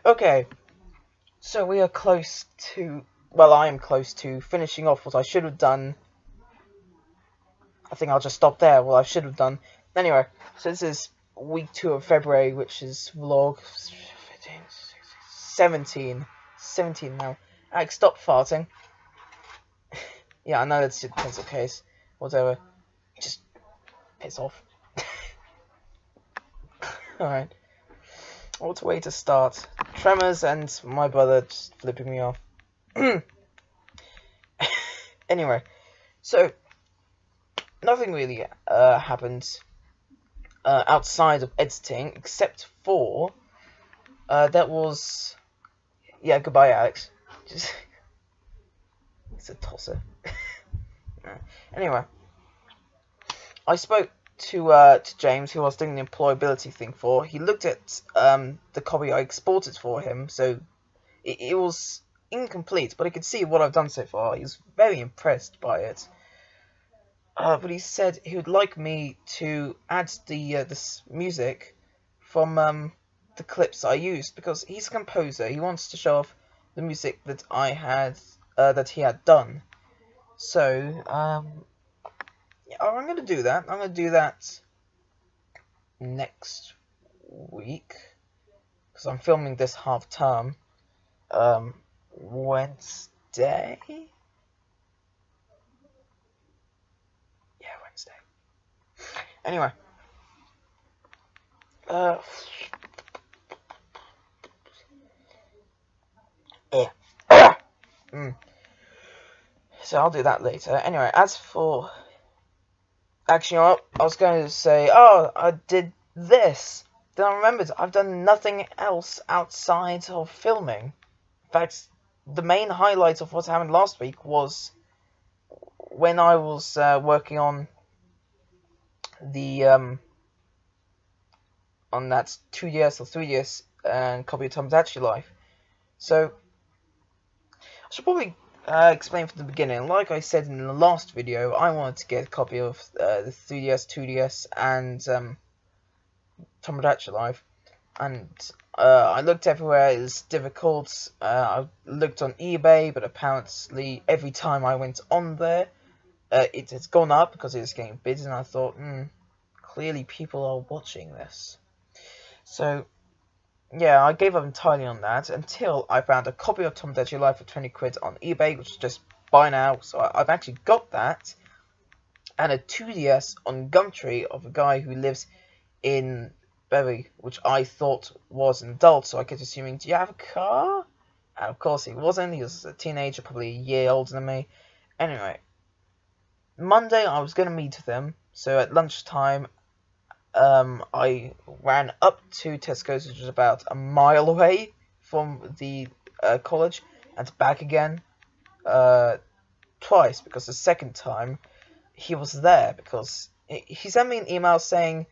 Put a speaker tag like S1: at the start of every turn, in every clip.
S1: Okay, so we are close to, well, I am close to finishing off what I should have done. I think I'll just stop there, what I should have done. Anyway, so this is week 2 of February, which is vlog 15, 16, 17 now. Alex, stop farting. Yeah, I know that's a pencil case. Whatever. Just piss off. Alright. What a way to start. Tremors and my brother just flipping me off. Anyway, so nothing really happened outside of editing, except for that was, yeah, goodbye Alex. Just it's a tosser. Anyway, I spoke to James, who I was doing the employability thing for. He looked at the copy I exported for him, so it was incomplete, but I could see what I've done so far. He was very impressed by it. But he said he would like me to add this music from the clips I used, because he's a composer. He wants to show off the music that I had that he had done. So yeah, I'm gonna do that. I'm gonna do that next week, because I'm filming this half term. Wednesday. Yeah, Wednesday. Anyway, yeah. So I'll do that later. Anyway, as for, actually, you know what? I was going to say, oh, I did this. Then I remembered I've done nothing else outside of filming. In fact, the main highlight of what happened last week was when I was working on the on that 2DS or 3DS copy of Tomodachi Life. So I should probably explain from the beginning. Like I said in the last video, I wanted to get a copy of the 3DS, 2DS, and Tomodachi Life, and I looked everywhere. It's difficult. I looked on eBay, but apparently every time I went on there, it has gone up because it was getting bids, and I thought, clearly people are watching this. So yeah, I gave up entirely on that until I found a copy of Tomodachi Life for 20 quid on eBay, which is just buy now. So I've actually got that, and a 2DS on Gumtree of a guy who lives in Bury, which I thought was an adult, so I kept assuming, do you have a car? And of course he wasn't. He was a teenager, probably a year older than me. Anyway, Monday I was going to meet with him, so at lunchtime I ran up to Tesco's, which was about a mile away from the college, and back again twice, because the second time he was there, because he sent me an email saying,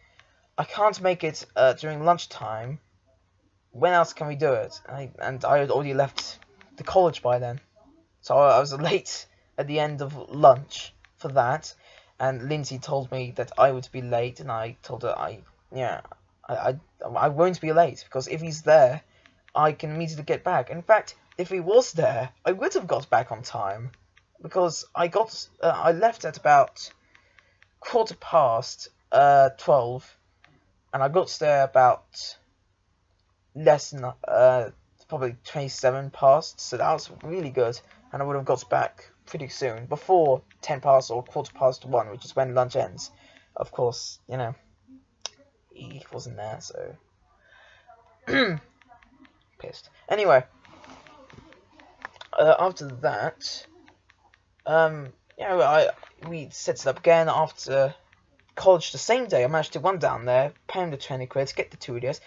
S1: I can't make it during lunchtime. When else can we do it? And I had already left the college by then, so I was late at the end of lunch for that. And Lindsay told me that I would be late, and I told her I won't be late, because if he's there, I can immediately get back. In fact, if he was there, I would have got back on time, because I left at about 12:15. And I got there about less than, probably 27 past, so that was really good. And I would have got back pretty soon, before 10 past or 1:15, which is when lunch ends. Of course, you know, he wasn't there, so pissed. Anyway, after that, we set it up again after college the same day. I managed to run down there, pay him the 20 quid, get the 2DS.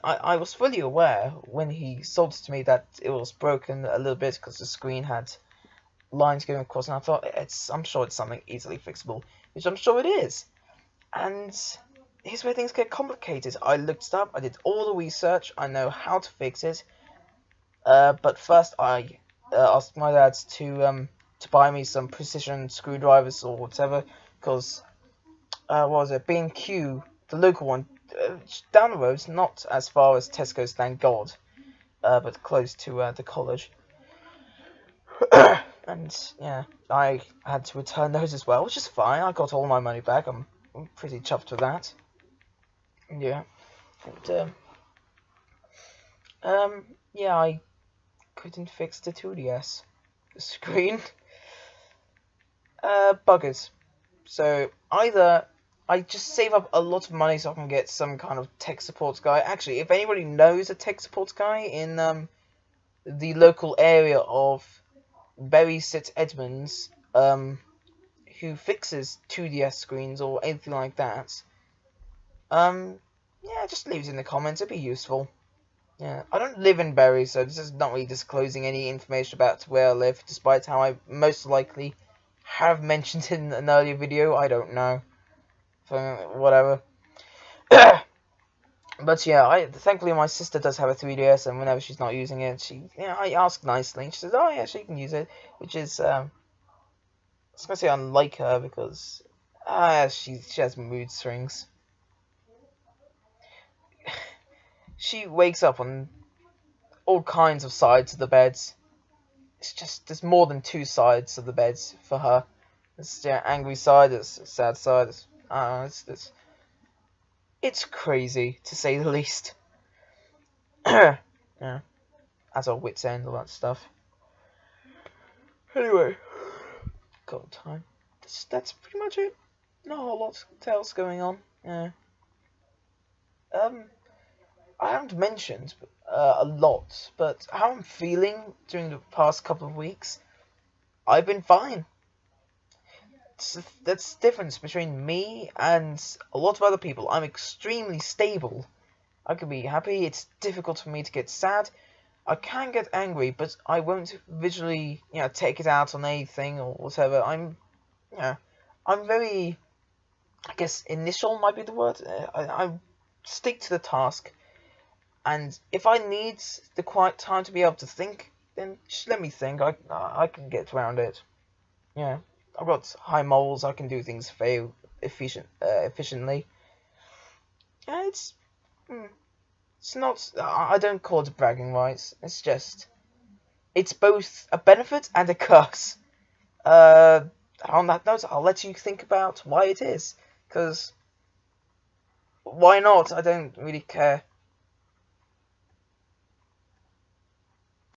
S1: I was fully aware when he sold it to me that it was broken a little bit because the screen had lines going across, and I thought, I'm sure it's something easily fixable, which I'm sure it is. And here's where things get complicated. I looked it up, I did all the research, I know how to fix it, but first I asked my dad to buy me some precision screwdrivers or whatever, because what was it, B&Q, the local one, down the road, not as far as Tesco's, thank God. but close to the college. And yeah, I had to return those as well, which is fine. I got all my money back. I'm pretty chuffed with that. Yeah, and yeah, I couldn't fix the 2DS screen. Buggers. So either I just save up a lot of money so I can get some kind of tech support guy. Actually, if anybody knows a tech support guy in the local area of Bury St Edmunds, who fixes 2DS screens or anything like that, yeah, just leave it in the comments. It'd be useful. Yeah, I don't live in Bury, so this is not really disclosing any information about where I live, despite how I most likely have mentioned it in an earlier video. I don't know. So, whatever. But yeah, thankfully my sister does have a 3DS, and whenever she's not using it, I ask nicely, and she says, "Oh yeah, she can use it," which is I was gonna say unlike her because she has mood swings. She wakes up on all kinds of sides of the beds. It's just there's more than two sides of the beds for her. There's the angry side, there's the sad side. It's crazy to say the least. Yeah, at our wits' end, all that stuff. Anyway, got time. That's pretty much it. Not a whole lot else going on. Yeah. I haven't mentioned a lot, but how I'm feeling during the past couple of weeks, I've been fine. That's the difference between me and a lot of other people. I'm extremely stable. I can be happy. It's difficult for me to get sad. I can get angry, but I won't visually, take it out on anything or whatever. I'm very, I guess, initial might be the word. I stick to the task, and if I need the quiet time to be able to think, then just let me think. I can get around it. Yeah, I've got high morals. I can do things very efficiently. Yeah, it's not. I don't call it bragging rights. It's both a benefit and a curse. On that note, I'll let you think about why it is, because why not? I don't really care.